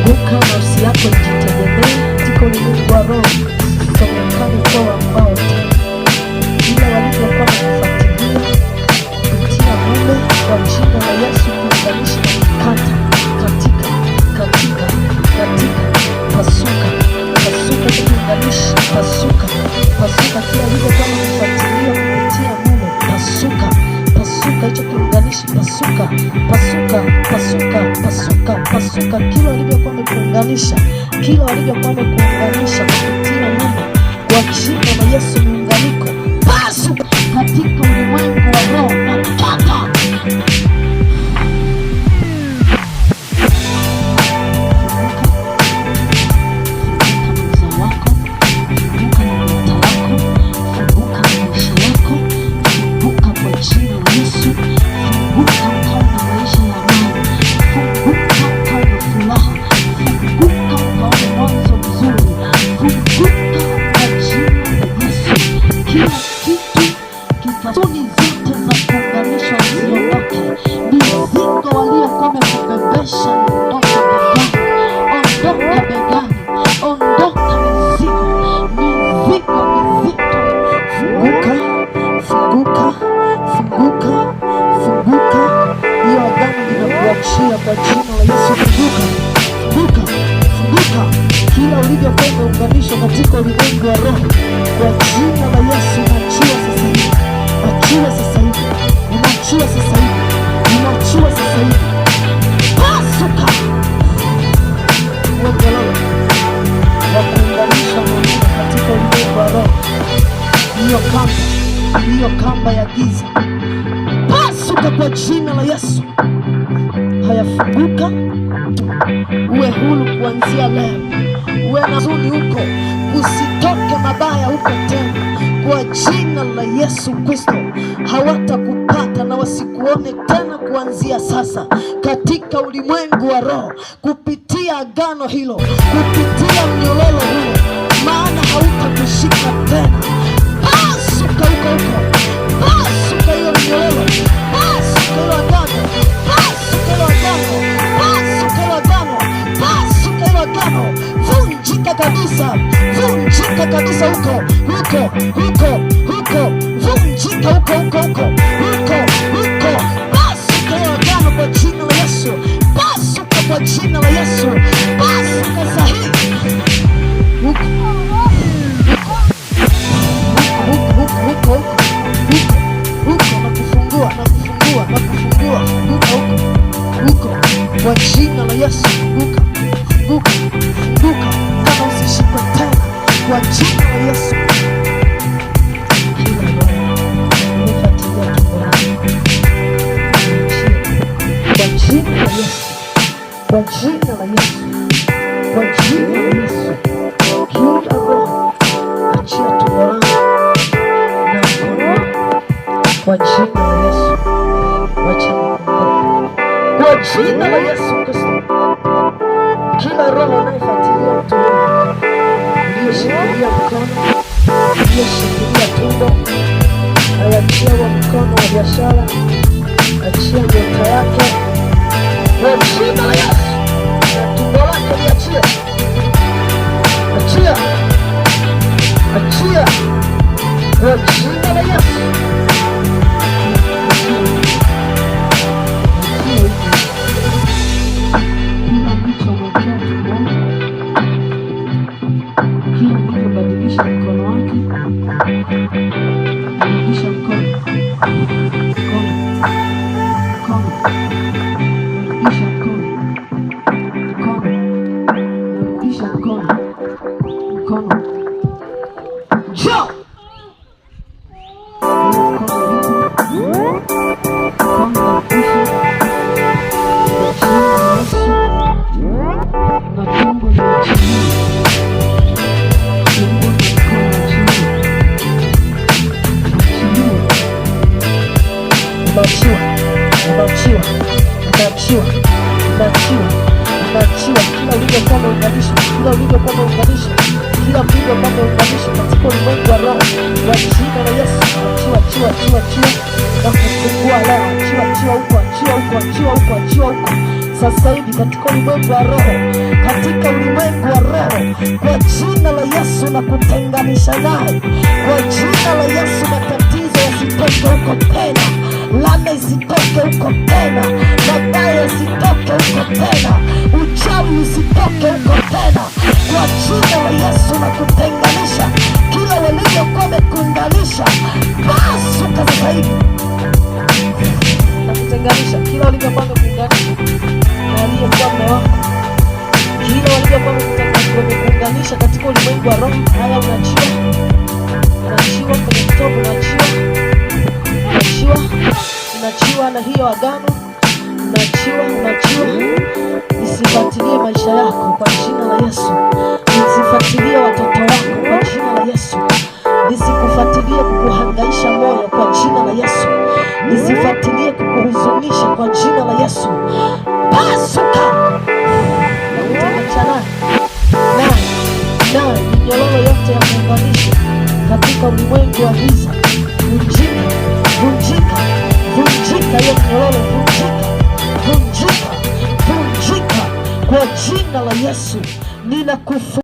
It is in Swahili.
Funguka, nafsi yako ijitegemee katika ulimwengu wa roho. Usisonekane kwa ambao ila walivyokuwa wanafuatilia kupitia mume kwa jina la Yesu kuunganisha katika pasuka kuunganisha pasuka kila walivyokuwa wanafuatilia kupitia mume pasuka hicho kiunganishi pasuka kila walivyokuwa wamekuunganisha kupitia mume kwa jina la Yesu muunganiko pasuka katika ulimwengu wa roho nataka kwa jina la Yesu. Funguka kila ulivyokuwa umeunganishwa katika ulimwengu wa roho kwa jina la Yesu. Unaachia sasa hivi pasuka uongeleo wa kuunganisha maneno katika ulimwengu wa roho. Hiyo kamba ya giza pasuka kwa jina la Yesu. Hayafunguka, uwe huru kuanzia leo, uwe na huzuni huko, usitoke mabaya huko tena kwa jina la Yesu Kristo. Hawatakupata na wasikuone tena kuanzia sasa katika ulimwengu wa roho, kupitia agano hilo, kupitia mnyororo huo, maana hautakushika tena. Pasuka huko, pasuka hiyo mnyororo, pasuka hiyo agano, vunjika kabisa huko, vunjika huko, pasuka hiyo agano kwa jina la Yesu, pasuka kwa jina la Yesu, pasuka sahihi huko kwa jina la Yesu. Funguka kama usishikwe tena kwa jina la Yesu. Kwa jina la Yesu, kila roho achia tumbo langu na mkono wangu kwa jina la Yesu. Wacha kwa jina la Yesu Kristo, kila roho inayofuatilia mtu uliyeshikilia mkono, uliyeshikilia tumbo, ayachia wa mkono wa biashara, achia nyota yake kwa jina la Yesu. Na tumbo lake liachie, achia kwa jina la Yesu. Unachiwa kila ulivyokuwa umeunganisha, kila ulivyokuwa umeunganisha katika ulimwengu wa roho kwa jina la Yesu. Achiwa na kufungua leo, achia huko, sasa hivi katika ulimwengu wa roho, katika ulimwengu wa roho, kwa jina la Yesu na kutenganisha naye, kwa jina la Yesu. Matatizo yasitoke huko tena, laana isitoke huko tena, mabaya yasitoke huko tena, uchawi usitoke huko tena, kwa jina la Yesu na kutenganisha kila walivyokuwa wamekunganisha, pasuka sasa hivi na kutenganisha kila walivyokuwa wamekunganisha na aliyekuwa mume wako, kila walivyokuwa wamekuunganisha katika ulimwengu wa roho. Haya, unaachiwa kwenye kitovu, unaachiwa na hiyo agano, unaachiwa. Isifuatilie maisha yako kwa jina la Yesu, isifuatilie watoto wako kwa jina la Yesu, isikufuatilie kukuhangaisha moyo kwa jina la Yesu, isifuatilie kukuhuzunisha kwa jina la Yesu. Pasuka na kutenganisha naye minyororo yote ya kuunganisha katika ulimwengu wa giza. Vunjika hiyo minyororo, vunjika kwa jina la Yesu. Ninakufu